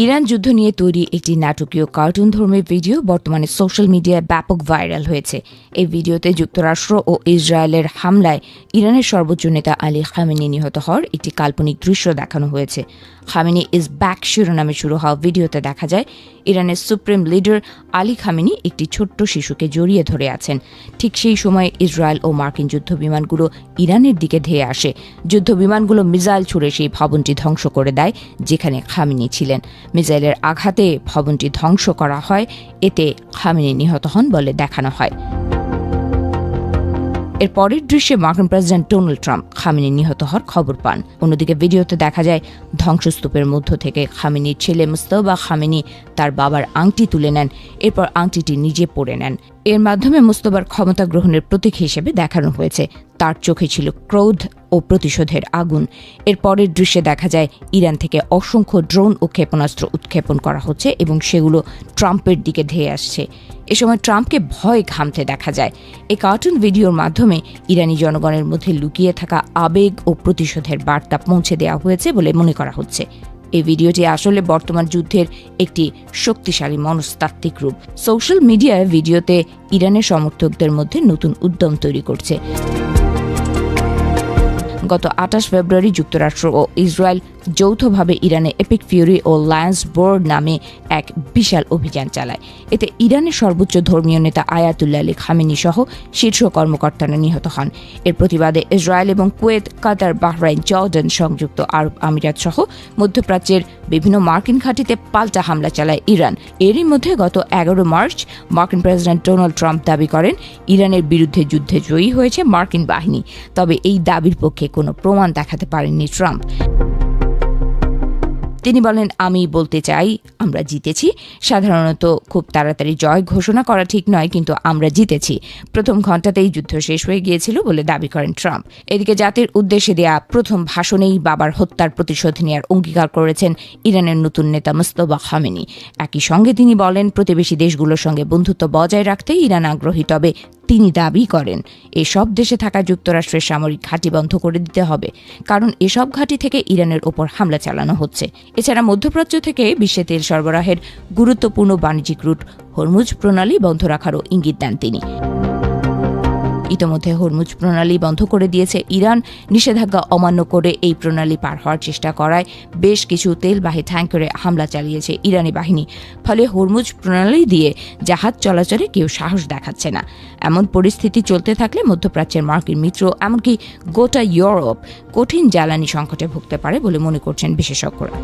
Iran যুদ্ধ নিয়ে তৈরি একটি নাটকীয় কার্টুন ধর্মী ভিডিও বর্তমানে সোশ্যাল মিডিয়ায় ব্যাপক ভাইরাল হয়েছে। এই ভিডিওতে যুক্তরাষ্ট্র ও ইসরায়েলের হামলায় ইরানের সর্বোচ্চ নেতা আলী খামেনি নিহত হওয়ার একটি কাল্পনিক দৃশ্য দেখানো হয়েছে। খামেনি ইজ ব্যাক শিরোনামে শুরু হওয়া ভিডিওতে দেখা যায় ইরানের সুপ্রিম লিডার আলী খামেনি একটি ছোট্ট শিশুকে জড়িয়ে ধরে আছেন। ঠিক সেই সময় ইসরায়েল ও মার্কিন যুদ্ধবিমানগুলো ইরানের দিকে ধেয়ে আসে। যুদ্ধবিমানগুলো মিসাইল ছুড়ে সেই ভবনটি ধ্বংস করে দেয় যেখানে খামেনি ছিলেন। মিসাইলের আঘাতে ভবনটি ধ্বংস করা হয়, এতে খামেনি নিহত হন বলে দেখানো হয়। এর পরের দৃশ্যে মার্কিন প্রেসিডেন্ট ডোনাল্ড ট্রাম্প খামেনি নিহত হওয়ার খবর পান। অন্যদিকে ভিডিওতে দেখা যায় ধ্বংসস্তূপের মধ্য থেকে খামেনির ছেলে মুস্তফা খামেনি তার বাবার আংটি তুলে নেন, এরপর আংটিটি নিজে পরে নেন। এর মাধ্যমে মুস্তফার ক্ষমতা গ্রহণের প্রতীক হিসেবে দেখানো হয়েছে। তার চোখে ছিল ক্রোধ ও প্রতিশোধের আগুন। এর পরের দৃশ্যে দেখা যায় ইরান থেকে অসংখ্য ড্রোন ও ক্ষেপণাস্ত্র উৎক্ষেপণ করা হচ্ছে এবং সেগুলো ট্রাম্পের দিকে ধেয়ে আসছে। এ সময় ট্রাম্পকে ভয় ঘামতে দেখা যায়। এই কার্টুন ভিডিওর মাধ্যমে ইরানি জনগণের মধ্যে লুকিয়ে থাকা আবেগ ও প্রতিশোধের বার্তা পৌঁছে দেওয়া হয়েছে বলে মনে করা হচ্ছে। এই ভিডিওটি আসলে বর্তমান যুদ্ধের একটি শক্তিশালী মনস্তাত্ত্বিক রূপ। সোশ্যাল মিডিয়ায় ভিডিওতে ইরানের সমর্থকদের মধ্যে নতুন উদ্যম তৈরি করছে। গত 28 ফেব্রুয়ারি যুক্তরাষ্ট্র ও ইসরায়েল যৌথভাবে ইরানে এপিক ফিউরি ও লায়ন্স বোর্ড নামে এক বিশাল অভিযান চালায়। এতে ইরানের সর্বোচ্চ ধর্মীয় নেতা আয়াতুল্লাহ আলী খামেনি সহ শীর্ষ কর্মকর্তারা নিহত হন। এর প্রতিবাদে ইসরায়েল এবং কুয়েত, কাতার, বাহরাইন, জর্ডান, সংযুক্ত আরব আমিরাত সহ মধ্যপ্রাচ্যের বিভিন্ন মার্কিন ঘাঁটিতে পাল্টা হামলা চালায় ইরান। এরই মধ্যে গত 11 মার্চ মার্কিন প্রেসিডেন্ট ডোনাল্ড ট্রাম্প দাবি করেন ইরানের বিরুদ্ধে যুদ্ধে জয়ী হয়েছে মার্কিন বাহিনী। তবে এই দাবির পক্ষে কোনো প্রমাণ দেখাতে পারেননি ট্রাম্প। তিনি বলেন, আমি বলতে চাই আমরা জিতেছি। সাধারণত খুব তাড়াতাড়ি জয় ঘোষণা করা ঠিক নয়, কিন্তু আমরা জিতেছি। প্রথম ঘণ্টাতেই যুদ্ধ শেষ হয়ে গিয়েছিল বলে দাবি করেন ট্রাম্প। এদিকে জাতির উদ্দেশ্যে দেয়া প্রথম ভাষণেই বাবার হত্যার প্রতিশোধ নেওয়ার অঙ্গীকার করেছেন ইরানের নতুন নেতা মুস্তফা খামেনি। একই সঙ্গে তিনি বলেন, প্রতিবেশী দেশগুলোর সঙ্গে বন্ধুত্ব বজায় রাখতে ইরান আগ্রহী। তবে তিনি দাবি করেন এসব দেশে থাকা যুক্তরাষ্ট্রের সামরিক ঘাঁটি বন্ধ করে দিতে হবে, কারণ এসব ঘাঁটি থেকে ইরানের ওপর হামলা চালানো হচ্ছে। এছাড়া মধ্যপ্রাচ্য থেকে বিশ্বে তেল সরবরাহের গুরুত্বপূর্ণ বাণিজ্যিক রুট হরমুজ প্রণালী বন্ধ রাখারও ইঙ্গিত দেন তিনি। ইতোমধ্যে হরমুজ প্রণালী বন্ধ করে দিয়েছে ইরান। নিষেধাজ্ঞা অমান্য করে এই প্রণালী পার হওয়ার চেষ্টা করায় বেশ কিছু তেলবাহী ট্যাঙ্কারে হামলা চালিয়েছে ইরানি বাহিনী। ফলে হরমুজ প্রণালী দিয়ে জাহাজ চলাচলে কেউ সাহস দেখাচ্ছে না। এমন পরিস্থিতি চলতে থাকলে মধ্যপ্রাচ্যের মার্কিন মিত্র, এমনকি গোটা ইউরোপ কঠিন জ্বালানি সংকটে ভুগতে পারে বলে মনে করছেন বিশেষজ্ঞরা।